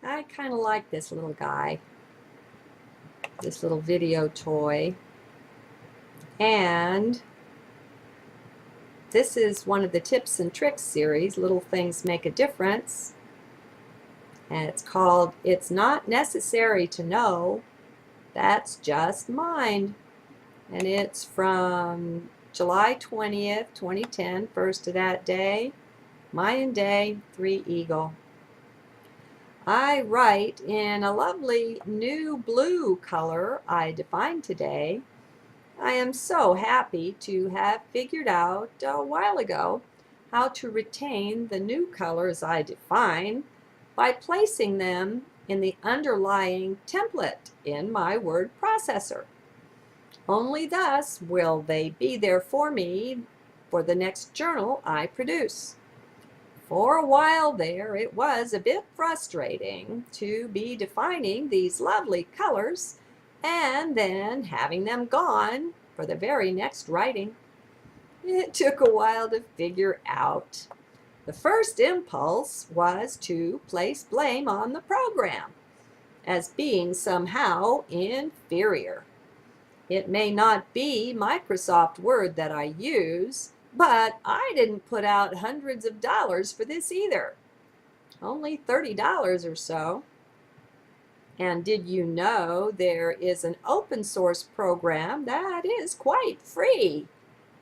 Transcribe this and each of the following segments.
I kind of like this little guy, this little video toy. And this is one of the tips and tricks series, Little Things Make a Difference. And it's called It's Not Necessary to Know, That's Just Mind. And it's from July 20th, 2010, first of that day, Mayan day, 3 Eagle. I write in a lovely new blue color I defined today. I am so happy to have figured out a while ago how to retain the new colors I define by placing them in the underlying template in my word processor. Only thus will they be there for me for the next journal I produce. For a while there, it was a bit frustrating to be defining these lovely colors and then having them gone for the very next writing. It took a while to figure out. The first impulse was to place blame on the program as being somehow inferior. It may not be Microsoft Word that I use, but I didn't put out hundreds of dollars for this either. Only $30 or so. And did you know there is an open source program that is quite free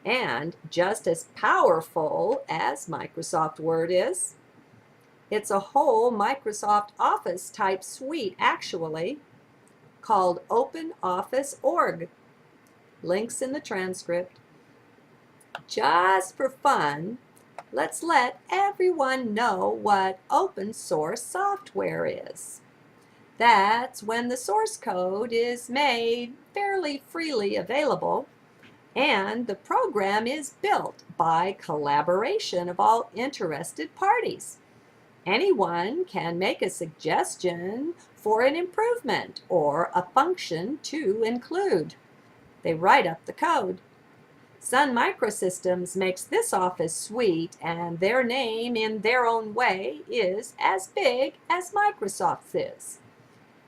and just as powerful as Microsoft Word is? It's a whole Microsoft Office type suite, actually, called OpenOffice.org. Links in the transcript. Just for fun, let's let everyone know what open source software is. That's when the source code is made fairly freely available and the program is built by collaboration of all interested parties. Anyone can make a suggestion for an improvement or a function to include. They write up the code. Sun Microsystems makes this Office suite, and their name in their own way is as big as Microsoft's is.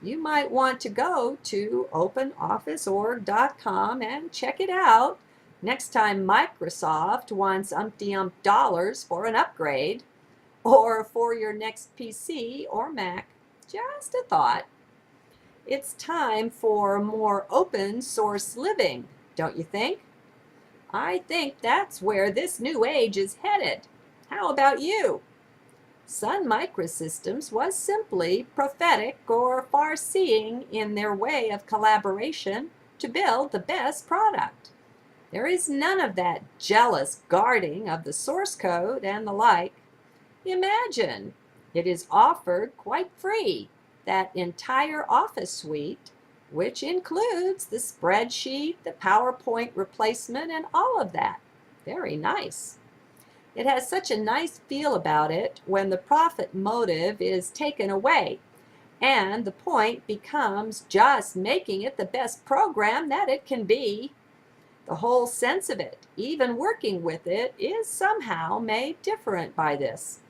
You might want to go to openofficeorg.com and check it out next time Microsoft wants umpty-ump dollars for an upgrade or for your next PC or Mac. Just a thought. It's time for more open source living, don't you think? I think that's where this new age is headed. How about you? Sun Microsystems was simply prophetic or far-seeing in their way of collaboration to build the best product. There is none of that jealous guarding of the source code and the like. Imagine, it is offered quite free, that entire Office suite, which includes the spreadsheet, the PowerPoint replacement, and all of that. Very nice. It has such a nice feel about it when the profit motive is taken away, and the point becomes just making it the best program that it can be. The whole sense of it, even working with it, is somehow made different by this.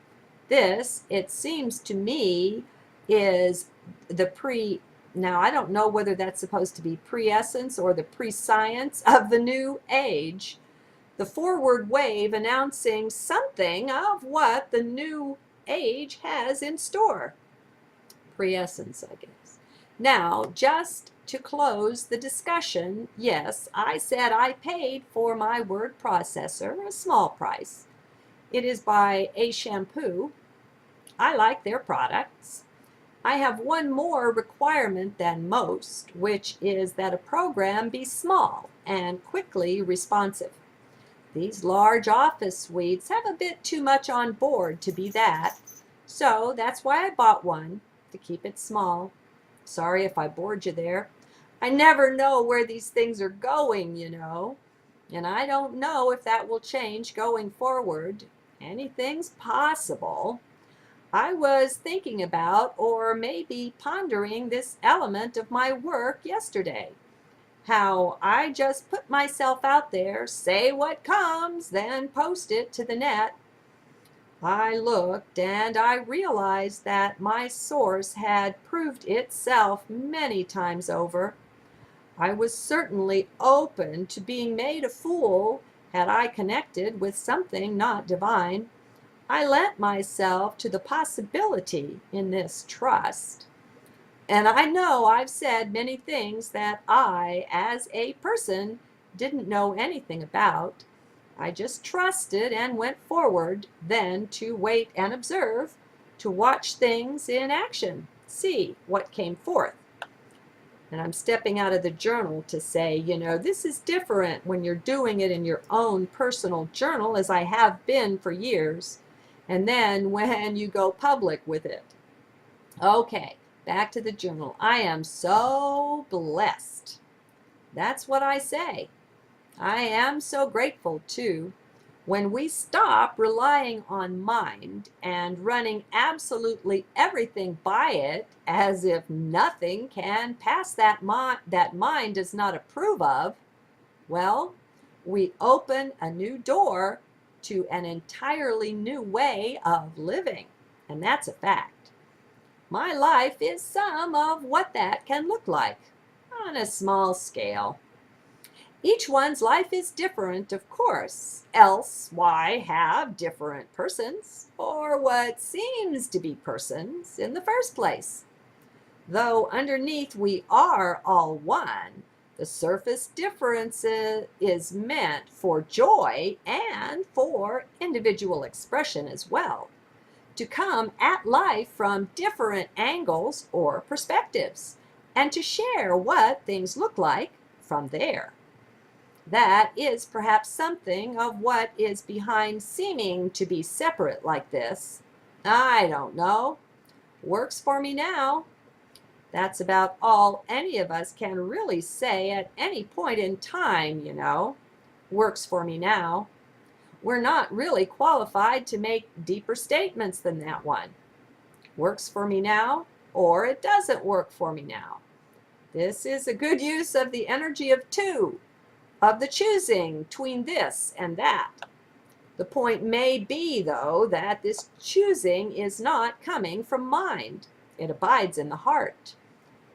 This, it seems to me, is the now I don't know whether that's supposed to be pre-essence or the pre-science of the new age. The forward wave announcing something of what the new age has in store. Pre-essence, I guess. Now, just to close the discussion, yes, I said I paid for my word processor a small price. It is by A Shampoo. I like their products. I have one more requirement than most, which is that a program be small and quickly responsive. These large office suites have a bit too much on board to be that, so that's why I bought one, to keep it small. Sorry if I bored you there. I never know where these things are going, you know, and I don't know if that will change going forward. Anything's possible. I was thinking about, or maybe pondering, this element of my work yesterday. How I just put myself out there, say what comes, then post it to the net. I looked and I realized that my source had proved itself many times over. I was certainly open to being made a fool had I connected with something not divine. I lent myself to the possibility in this trust. And I know I've said many things that I, as a person, didn't know anything about. I just trusted and went forward, then to wait and observe, to watch things in action, see what came forth. And I'm stepping out of the journal to say, this is different when you're doing it in your own personal journal, as I have been for years, and then when you go public with it. Okay, back to the journal. I am so blessed. That's what I say. I am so grateful too. When we stop relying on mind and running absolutely everything by it as if nothing can pass that mind does not approve of, well, we open a new door to an entirely new way of living. And that's a fact. My life is some of what that can look like on a small scale. Each one's life is different, of course, else why have different persons, or what seems to be persons in the first place? Though underneath we are all one, the surface difference is meant for joy and for individual expression as well, to come at life from different angles or perspectives, and to share what things look like from there. That is perhaps something of what is behind seeming to be separate like this. I don't know. Works for me now. That's about all any of us can really say at any point in time, Works for me now. We're not really qualified to make deeper statements than that one. Works for me now, or it doesn't work for me now. This is a good use of the energy of two, of the choosing between this and that. The point may be, though, that this choosing is not coming from mind. It abides in the heart.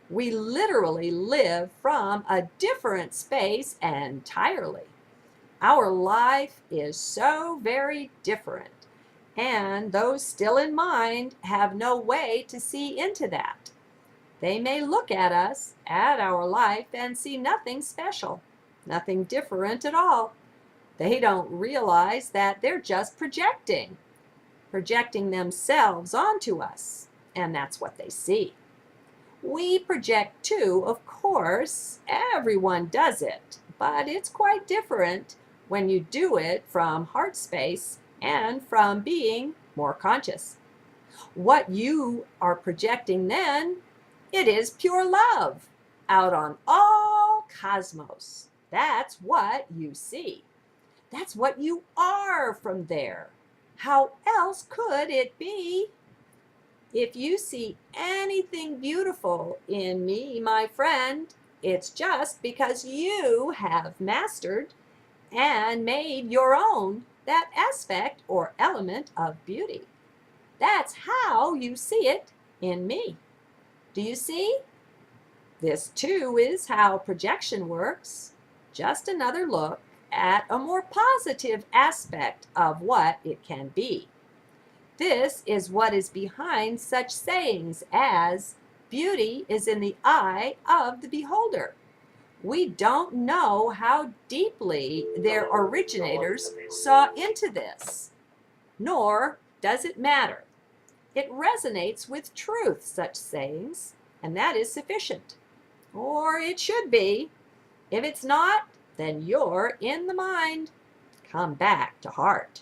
We literally live from a different space entirely. Our life is so very different, and those still in mind have no way to see into that. They may look at us, at our life, and see nothing special, nothing different at all. They don't realize that they're just projecting themselves onto us, and that's what they see. We project too, of course. Everyone does it, but it's quite different when you do it from heart space and from being more conscious. What you are projecting then, it is pure love out on all cosmos. That's what you see. That's what you are from there. How else could it be? If you see anything beautiful in me, my friend, it's just because you have mastered and made your own that aspect or element of beauty. That's how you see it in me. Do you see? This too is how projection works. Just another look at a more positive aspect of what it can be. This is what is behind such sayings as beauty is in the eye of the beholder. We don't know how deeply their originators saw into this, nor does it matter. It resonates with truth, such sayings, and that is sufficient. Or it should be. If it's not, then you're in the mind. Come back to heart.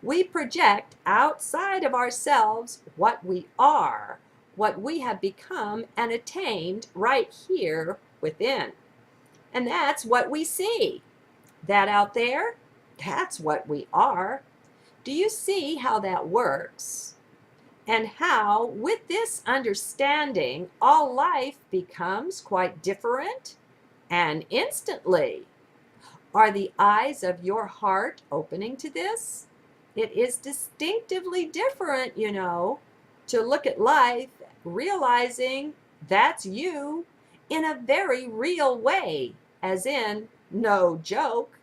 We project outside of ourselves what we are, what we have become and attained right here within. And that's what we see. That out there, that's what we are. Do you see how that works? And how, with this understanding, all life becomes quite different and instantly. Are the eyes of your heart opening to this? It is distinctively different, to look at life realizing that's you in a very real way, as in, no joke.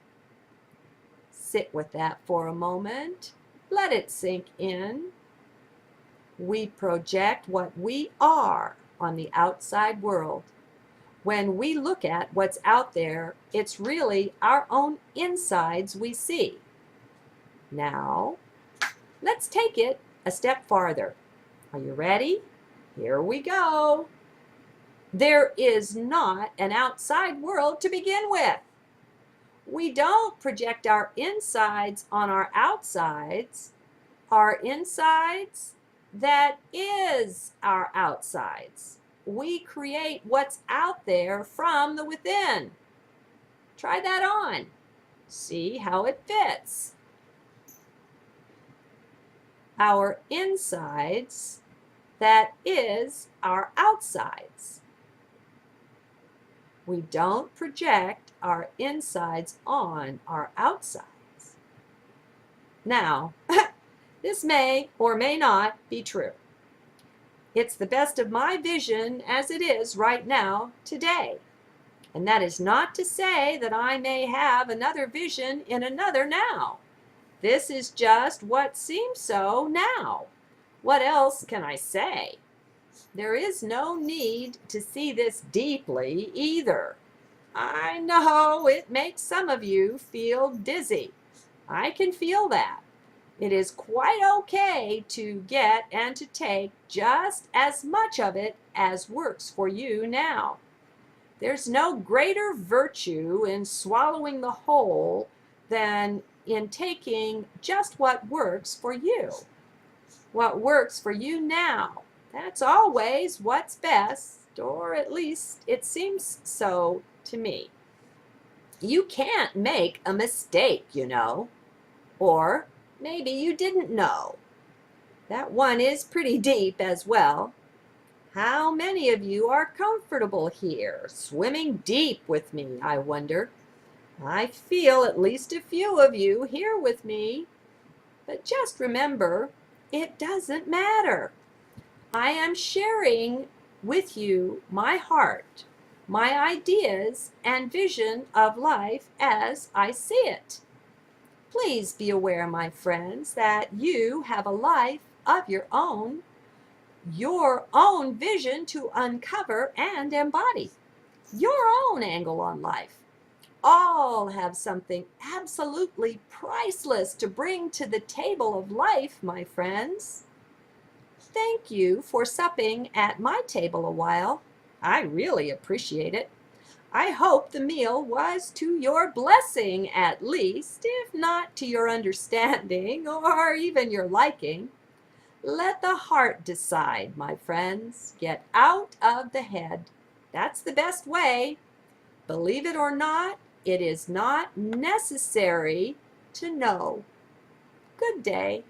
Sit with that for a moment. Let it sink in. We project what we are on the outside world. When we look at what's out there, it's really our own insides we see. Now, let's take it a step farther. Are you ready? Here we go. There is not an outside world to begin with. We don't project our insides on our outsides. Our insides, that is our outsides. We create what's out there from the within. Try that on. See how it fits. Our insides, that is our outsides. We don't project our insides on our outsides. Now, this may or may not be true. It's the best of my vision as it is right now, today. And that is not to say that I may have another vision in another now. This is just what seems so now. What else can I say? There is no need to see this deeply either. I know it makes some of you feel dizzy. I can feel that. It is quite okay to get and to take just as much of it as works for you now. There's no greater virtue in swallowing the whole than in taking just what works for you. What works for you now, that's always what's best, or at least it seems so to me. You can't make a mistake, or maybe you didn't know. That one is pretty deep as well. How many of you are comfortable here, swimming deep with me, I wonder? I feel at least a few of you here with me. But just remember, it doesn't matter. I am sharing with you my heart, my ideas and vision of life as I see it. Please be aware, my friends, that you have a life of your own vision to uncover and embody, your own angle on life. All have something absolutely priceless to bring to the table of life, my friends. Thank you for supping at my table a while. I really appreciate it. I hope the meal was to your blessing at least, if not to your understanding or even your liking. Let the heart decide, my friends. Get out of the head. That's the best way. Believe it or not, it is not necessary to know. Good day.